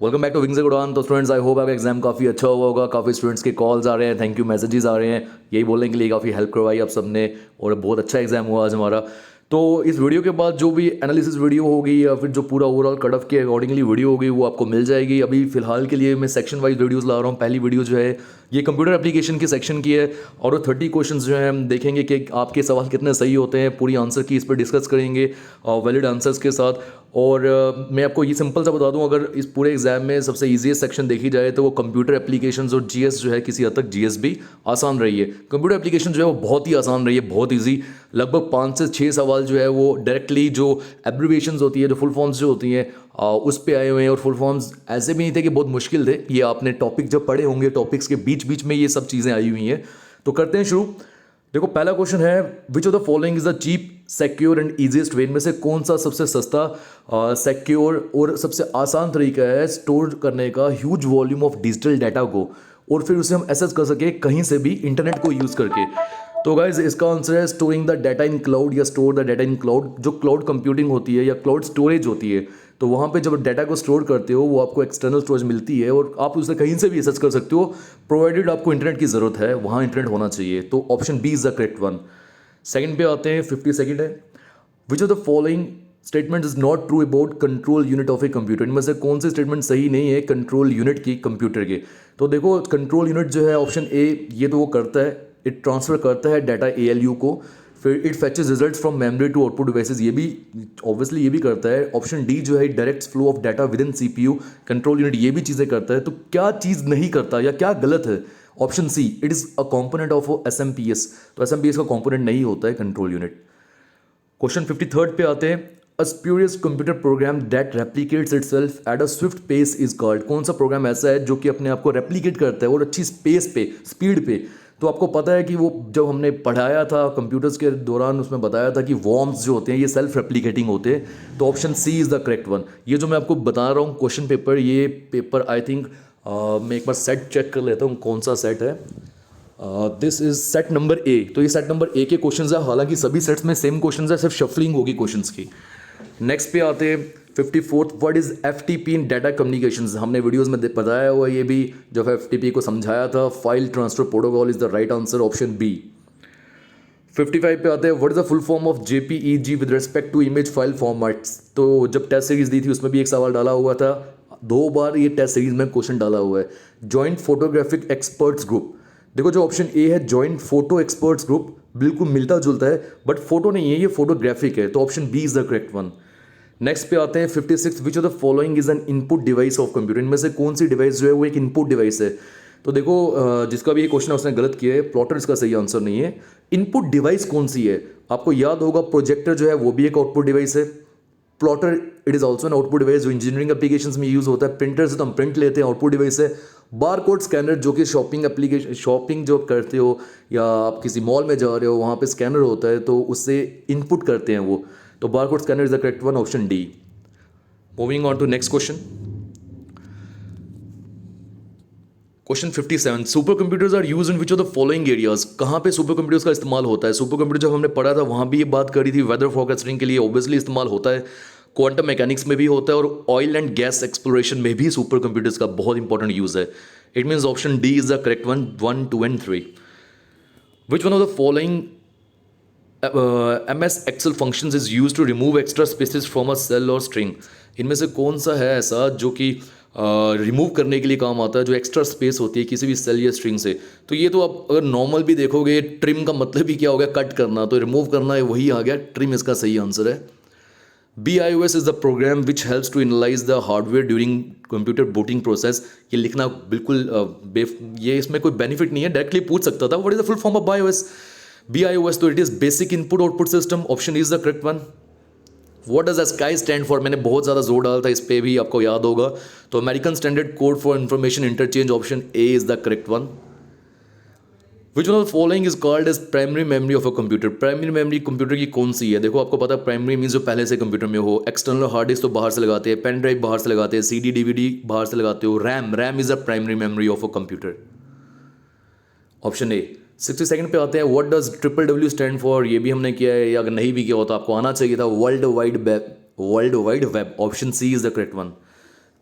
Welcome back to wings उड़ान। तो students, I hope आपका एग्जाम काफ़ी अच्छा हुआ होगा। काफ़ी स्टूडेंट्स के कॉल्स आ रहे हैं, थैंक यू मैसेजेस आ रहे हैं, यही बोलने के लिए काफ़ी हेल्प करवाई आप सबने और बहुत अच्छा एग्जाम हुआ आज हमारा। तो इस वीडियो के बाद जो भी एनालिसिस वीडियो होगी या फिर जो पूरा ओवरऑल कट ऑफ के अकॉर्डिंगली वीडियो होगी वो आपको मिल जाएगी। अभी फिलहाल के लिए मैं सेक्शन वाइज वीडियोस ला रहा हूँ। पहली वीडियो जो है ये कंप्यूटर एप्लीकेशन के सेक्शन की है और वो 30 क्वेश्चंस जो है हम देखेंगे कि आपके सवाल कितने सही होते हैं। पूरी आंसर की इस पर डिस्कस करेंगे वैलिड आंसर्स के साथ। और मैं आपको ये सिंपल सा बता दूं, अगर इस पूरे एग्जाम में सबसे ईजीएस्ट सेक्शन देखी जाए तो वो कंप्यूटर एप्लीकेशंस और जीएस जो है, किसी हद तक जीएस भी आसान रही है। कंप्यूटर एप्लीकेशन जो है वो बहुत ही आसान रही है, बहुत ईजी। लगभग 5 से 6 सवाल जो है वो डायरेक्टली जो एब्रिविएशंस होती है, जो फुल फॉर्म्स जो होती हैं उस पे आए हुए हैं। और फुल फॉर्म्स ऐसे भी नहीं थे कि बहुत मुश्किल थे, ये आपने टॉपिक जब पढ़े होंगे टॉपिक्स के बीच बीच में ये सब चीज़ें आई हुई हैं। तो करते हैं शुरू। देखो पहला क्वेश्चन है, which of the following is the cheap secure and easiest way. इनमें से कौन सा सबसे सस्ता, सिक्योर और सबसे आसान तरीका है स्टोर करने का huge volume of digital data को, और फिर उसे हम एक्सेस कर सके कहीं से भी इंटरनेट को यूज़ करके। तो गाइज इसका आंसर है storing the data in cloud या store the data in cloud. जो क्लाउड कंप्यूटिंग होती है या क्लाउड स्टोरेज होती है, तो वहाँ पे जब डाटा को स्टोर करते हो वो आपको एक्सटर्नल स्टोरेज मिलती है और आप उसे कहीं से भी एक्सेस कर सकते हो, प्रोवाइडेड आपको इंटरनेट की ज़रूरत है, वहाँ इंटरनेट होना चाहिए। तो option B is the correct one. Second पे आते हैं, 50 सेकंड है। Which of the following statement is not true about control unit of a computer. इनमें से कौन से स्टेटमेंट सही नहीं है कंट्रोल यूनिट की कंप्यूटर के। तो देखो कंट्रोल यूनिट जो है ऑप्शन ए, ये तो वो करता है, इट ट्रांसफर करता है डाटा एएलयू को, फिर it fetches results from memory to output devices, ये भी ऑब्वियसली ये भी करता है। ऑप्शन डी जो है direct flow of data with in CPU, control unit ये भी चीज़ें करता है। तो क्या चीज़ नहीं करता या क्या गलत है? Option C, it is a component of SMPS. तो एसएमपीएस का कॉम्पोनेंट नहीं होता है कंट्रोल यूनिट। क्वेश्चन 53 पे आते हैं, a spurious computer program that replicates itself at a swift pace is called. कौन सा प्रोग्राम ऐसा है जो कि अपने आप को रेप्लिकेट करता है और अच्छी स्पेस पे, स्पीड पे। तो आपको पता है कि वो जब हमने पढ़ाया था कंप्यूटर्स के दौरान, उसमें बताया था कि वॉर्म्स जो होते हैं ये सेल्फ रेप्लिकेटिंग होते हैं। तो option C is the correct one. ये जो मैं आपको बता रहा हूँ क्वेश्चन पेपर, ये पेपर आई थिंक मैं एक बार सेट चेक कर लेता हूँ कौन सा सेट है। This is set number A. तो ये सेट नंबर ए के क्वेश्चंस है, हालांकि सभी सेट्स में सेम क्वेश्चंस है, सिर्फ शफलिंग होगी क्वेश्चंस की। नेक्स्ट पे आते हैं 54th, what is FTP in data communications. हमने वीडियोस में बताया हुआ ये भी, जब एफटीपी को समझाया था। File transfer protocol is the right answer, option B. 55 पे आते हैं, what is the full form of JPEG with respect to image file formats. तो जब टेस्ट सीरीज दी थी उसमें भी एक सवाल डाला हुआ था, 2 बार ये टेस्ट सीरीज में क्वेश्चन डाला हुआ है। Joint photographic experts group. देखो जो ऑप्शन ए है जॉइंट फोटो एक्सपर्ट्स ग्रुप, बिल्कुल मिलता जुलता है, बट फोटो नहीं है, ये फोटोग्राफिक है। तो option B is the correct one. Next पे आते हैं 56, which of the following is an input device of computer. इनमें से कौन सी डिवाइस जो है वो एक इनपुट डिवाइस है। तो देखो जिसका भी ये क्वेश्चन है उसने गलत किया है, प्लॉटर इसका सही आंसर नहीं है। इनपुट डिवाइस कौन सी है? आपको याद होगा प्रोजेक्टर जो है वो भी एक आउटपुट डिवाइस है। Plotter it is also an output device जो इंजीनियरिंग एप्लीकेशंस में यूज होता है। प्रिंटर से तो हम प्रिंट लेते हैं, आउटपुट डिवाइस है। बार कोड स्कैनर जो कि शॉपिंग एप्लीकेशन, शॉपिंग जो करते हो या आप किसी मॉल में जा रहे हो वहाँ पे स्कैनर होता है तो उससे इनपुट करते हैं वो। तो bar code scanner is the correct one, option D. Moving on to next question. Question 57, super computers are use in which of the following areas. कहाँ पे सुपर कंप्यूटर्स का इस्तेमाल होता है? सुपर कंप्यूटर जब हमने पढ़ा था वहाँ भी ये बात करी थी, वेदर फोरकास्टिंग के लिए ऑब्वियसली इस्तेमाल होता है, क्वांटम मैकेनिक्स में भी होता है, और ऑयल एंड गैस एक्सप्लोरेशन में भी सुपर कंप्यूटर्स का बहुत इंपॉर्टेंट यूज है। It means option D is the correct one, 1, 2 and 3। Which one of the following MS Excel functions is used to remove extra spaces from a cell or string। इनमें से कौन सा है ऐसा जो कि रिमूव करने के लिए काम आता है, जो एक्स्ट्रा स्पेस होती है किसी भी सेल या स्ट्रिंग से। तो ये तो आप अगर नॉर्मल भी देखोगे, ट्रिम का मतलब ही क्या हो गया, कट करना, तो रिमूव करना है, वही आ गया ट्रिम, इसका सही आंसर है। BIOS is the program which helps to analyse the hardware during computer booting process. ये लिखना बिल्कुल ये इसमें कोई बेनिफिट नहीं है, डायरेक्टली पूछ सकता था what is the full form of BIOS। BIOS तो it is basic input output system, option is the correct one. What does sky stand for, मैंने बहुत ज़्यादा जोर डाला था इस पे भी, आपको याद होगा। तो American standard code for information interchange, option A is the correct one. Which one of the following is called as primary memory of a computer. Primary memory computer की कौन सी है? देखो आपको पता है प्राइमरी मीन्स जो पहले से कंप्यूटर में हो। एक्सटर्नल हार्ड डिस्क तो बाहर से लगाते हैं, पेन ड्राइव बाहर से लगाते हैं, CD DVD बाहर से लगाते हो, RAM is the primary memory of a computer, option A. 62nd पे आते हैं, what does WWW stand for. ये भी हमने किया है, या अगर नहीं भी किया हो तो आपको आना चाहिए था, world wide web, option C is the correct one.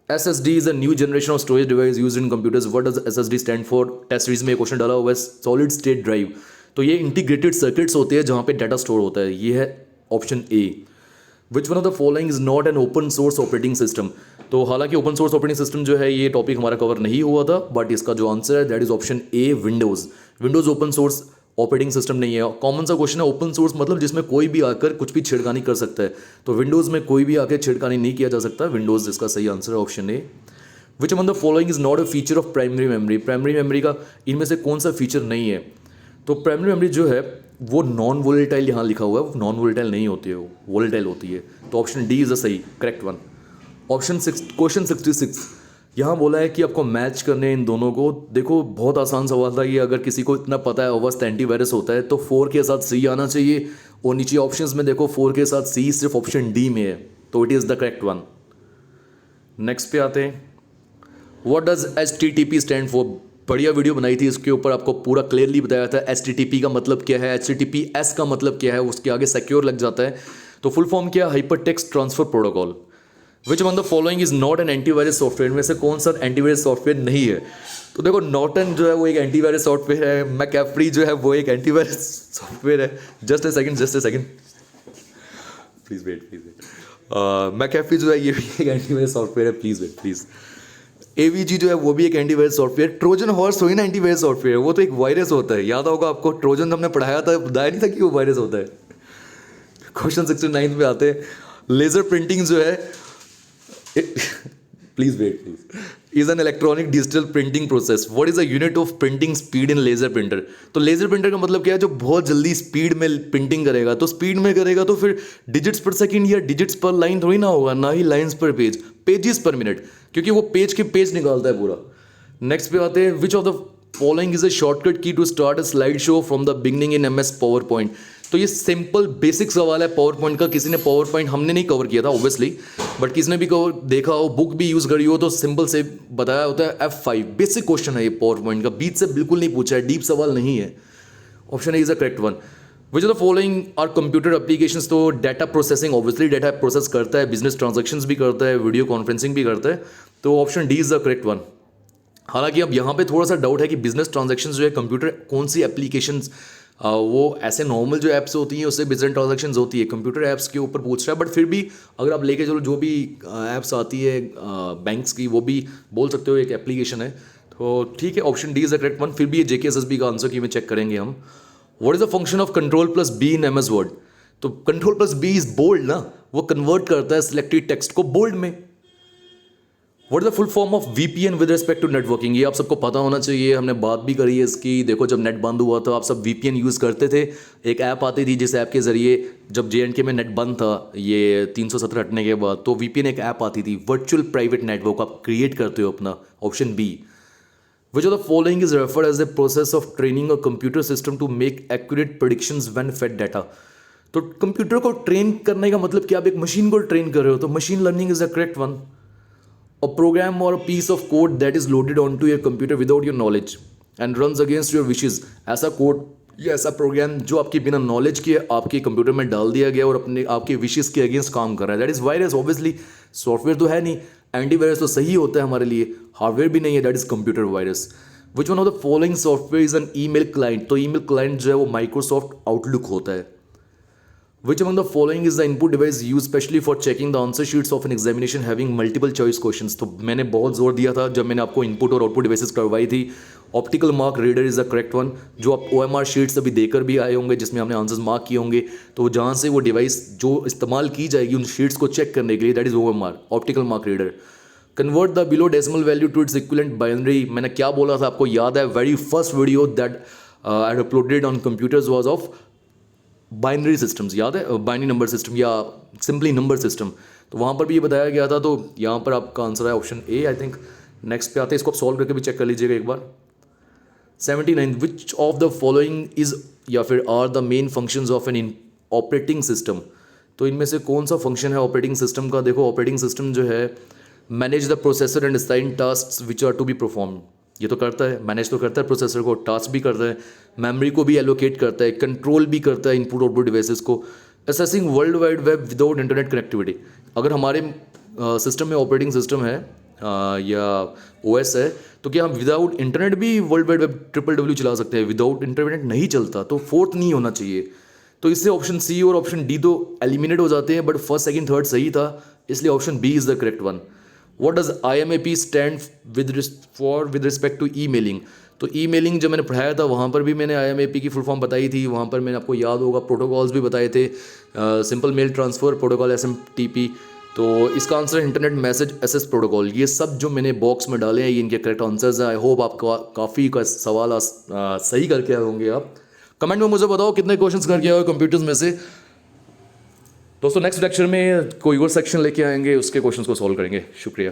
SSD is a new generation of storage device used in computers. What does SSD stand for? Test series में क्वेश्चन डाला हुआ है, सॉलिड स्टेट ड्राइव। तो ये integrated circuits होते हैं जहाँ पे डाटा स्टोर होता है। ये है option A. Which one of the following is not an open source operating system? तो हालांकि ओपन सोर्स ऑपरेटिंग सिस्टम जो है ये टॉपिक हमारा कवर नहीं हुआ था, बट इसका जो आंसर है that is option A, Windows. Windows open source operating system नहीं है। कॉमन सा क्वेश्चन है, ओपन सोर्स मतलब जिसमें कोई भी आकर कुछ भी छेड़खानी कर सकता है। तो विंडोज़ में कोई भी आकर छेड़खानी नहीं किया जा सकता। विंडोज़ इसका सही आंसर है, option A. Which among the following is not a feature of primary memory? Primary memory का इनमें से कौन सा फीचर नहीं है? तो प्राइमरी मेमोरी जो है वो नॉन वोलेटाइल, यहाँ लिखा हुआ है, वो नॉन वोलेटाइल नहीं होती है, वो वोलेटाइल होती है। तो ऑप्शन डी इज द सही करेक्ट वन। ऑप्शन 6, क्वेश्चन 66 यहाँ बोला है कि आपको मैच करने इन दोनों को। देखो बहुत आसान सवाल था ये, अगर किसी को इतना पता है अवस्थ एंटीवायरस होता है तो 4 के साथ सी आना चाहिए, और नीचे ऑप्शंस में देखो 4 के साथ सी सिर्फ ऑप्शन डी में है, तो it is the correct one. Next पे आते हैं, what does HTTP stand for? बढ़िया वीडियो बनाई थी इसके ऊपर, आपको पूरा क्लियरली बताया था HTTP का मतलब क्या है, HTTPS का मतलब क्या है, उसके आगे सिक्योर लग जाता है। तो फुल फॉर्म क्या है? Hyper text transfer protocol. Which among the following is not an antivirus software? में से कौन सा एंटीवायरस सॉफ्टवेयर नहीं है? तो देखो नॉर्टन जो है वो एक एंटीवायरस सॉफ्टवेयर है, मैकेफ्री जो है वो एक एंटीवायरस सॉफ्टवेयर है। Just a second please wait. McAfee जो है ये भी एक एंटीवायरस सॉफ्टवेयर है, प्लीज वेट। AVG जो है वो भी एक एंटीवायरस सॉफ्टवेयर। ट्रोजन हॉर्स थोड़ी ना एंटीवायरस सॉफ्टवेयर है, वो तो एक वायरस होता है, याद होगा आपको। ट्रोजन हमने पढ़ाया था, बताया नहीं था कि वो वायरस होता है। क्वेश्चन 69 पे आते हैं, लेजर प्रिंटिंग जो है please is an electronic digital printing process. What is the unit of printing speed in laser printer? तो लेजर प्रिंटर का मतलब क्या है? जो बहुत जल्दी स्पीड में प्रिंटिंग करेगा। तो स्पीड में करेगा तो फिर डिजिट्स पर सेकंड या डिजिट्स पर लाइन थोड़ी ना होगा, ना ही लाइंस पर पेज, पेजेस पर मिनट, क्योंकि वो पेज के पेज निकालता है पूरा। नेक्स्ट पे आते हैं, which of the following is a shortcut key to start a slide show from the beginning in MS PowerPoint? तो ये सिंपल बेसिक सवाल है पावर पॉइंट का। किसी ने पावर पॉइंट, हमने नहीं कवर किया था ऑब्वियसली, बट किसी ने भी कवर देखा हो, बुक भी यूज़ करी हो, तो सिंपल से बताया होता है F5। बेसिक क्वेश्चन है ये पावर पॉइंट का, बीच से बिल्कुल नहीं पूछा है, डीप सवाल नहीं है। Option A is the correct one. Which of the following are computer applications? तो data processing, obviously data process करता है, बिजनेस ट्रांजेक्शंस भी करता है, वीडियो कॉन्फ्रेंसिंग भी करता है, तो option D is the correct one. हालांकि अब यहाँ पे थोड़ा सा डाउट है कि बिजनेस ट्रांजेक्शंस जो है कंप्यूटर कौन सी एप्लीकेशंस, वो ऐसे नॉर्मल जो ऐप्स होती हैं उससे बिजनेस ट्रांजेक्शंस होती है, कंप्यूटर ऐप्स के ऊपर पूछ रहा है। बट फिर भी अगर आप लेके चलो, जो भी ऐप्स आती है बैंक्स की, वो भी बोल सकते हो एक एप्लीकेशन है, तो ठीक है, option D is the correct one. फिर भी ये JKSSB का आंसर की में चेक करेंगे हम। What is the function of Ctrl+B in MS Word? तो Ctrl+B इज बोल्ड ना, वो कन्वर्ट करता है सिलेक्टेड टेक्स्ट को बोल्ड में। What is the full form of VPN with respect to networking? ये आप सबको पता होना चाहिए, हमने बात भी करी है इसकी। देखो जब नेट बंद हुआ था आप सब VPN यूज़ करते थे, एक ऐप आती थी जिस ऐप के ज़रिए, जब JNK में नेट बंद था ये 370 हटने के बाद, तो VPN एक ऐप आती थी, वर्चुअल प्राइवेट नेटवर्क, आप क्रिएट करते हो अपना। Option B. Which of the following is referred as the process of training a computer system to make accurate predictions when fed data? तो कंप्यूटर को ट्रेन करने का मतलब क्या? आप एक मशीन को ट्रेन कर रहे हो, तो machine learning is the correct one. A program or a piece of code that is loaded onto your computer without your knowledge and runs against your wishes? ऐसा कोड या ऐसा प्रोग्राम जो आपके बिना नॉलेज के आपके कंप्यूटर में डाल दिया गया और अपने आपके विशेस के अगेंस्ट काम कर रहा है, that is virus. Obviously software तो है नहीं, एंटीवायरस तो सही होता है हमारे लिए, हार्डवेयर भी नहीं है, that is computer virus. Which one of the following software is an email client? तो ईमेल क्लाइंट जो है वो माइक्रोसॉफ्ट आउटलुक होता है। Which among the following is the input device used specially for checking the answer sheets of an examination having multiple choice questions? तो मैंने बहुत जोर दिया था जब मैंने आपको इनपुट और आउटपुट डिवाइसेस करवाई थी। Optical mark reader is the correct one, जो आप OMR शीट्स अभी देकर भी आए होंगे जिसमें हमने आंसर्स मार्क किए होंगे, तो जहाँ से वो डिवाइस जो इस्तेमाल की जाएगी उन शीट्स को चेक करने के लिए, that is OMR, optical mark reader. Convert the below decimal value to its equivalent binary? मैंने क्या बोला था आपको याद है? Very first video that I had uploaded on computers was of binary systems, याद है? बाइनरी नंबर सिस्टम या सिंपली नंबर सिस्टम, तो वहाँ पर भी ये बताया गया था। तो यहाँ पर आपका आंसर है option A, I think. Next पे आते हैं, इसको आप सॉल्व करके भी चेक कर लीजिएगा एक बार। 79 which of the following is या फिर are the main functions of an operating system? तो इनमें से कौन सा फंक्शन है ऑपरेटिंग सिस्टम का? देखो ऑपरेटिंग सिस्टम जो है manage the processor and assign task which are to be perform, ये तो करता है, मैनेज तो करता है प्रोसेसर को, टास्क भी करता है, मेमोरी को भी एलोकेट करता है, कंट्रोल भी करता है इनपुट आउटपुट डिवाइसेस को। Assessing world wide web without internet connectivity, अगर हमारे सिस्टम में ऑपरेटिंग सिस्टम है या OS है, तो क्या हम विदाउट इंटरनेट भी वर्ल्ड वाइड वेब www चला सकते हैं? विदाउट इंटरनेट नहीं चलता, तो फोर्थ नहीं होना चाहिए। तो इससे ऑप्शन सी और ऑप्शन डी तो एलिमिनेट हो जाते हैं, बट फर्स्ट सेकंड थर्ड सही था, इसलिए option B is the correct one. What does IMAP stand with respect to e mailing? तो ई मेलिंग जब मैंने पढ़ाया था वहाँ पर भी मैंने IMAP की फुल फॉर्म बताई थी, वहाँ पर मैंने आपको याद होगा प्रोटोकॉल्स भी बताए थे, simple mail transfer protocol SMTP। तो इसका आंसर है इंटरनेट मैसेज एक्सेस प्रोटोकॉल। ये सब जो मैंने बॉक्स में डाले हैं ये इनके करेक्ट आंसर्स हैं। आई होप आपका काफ़ी का सवाल सही करके आए होंगे आप। कमेंट में मुझे बताओ कितने क्वेश्चंस करके आए हो कंप्यूटर्स में से। दोस्तों नेक्स्ट लेक्चर में कोई और सेक्शन लेके आएंगे, उसके क्वेश्चंस को सॉल्व करेंगे। शुक्रिया।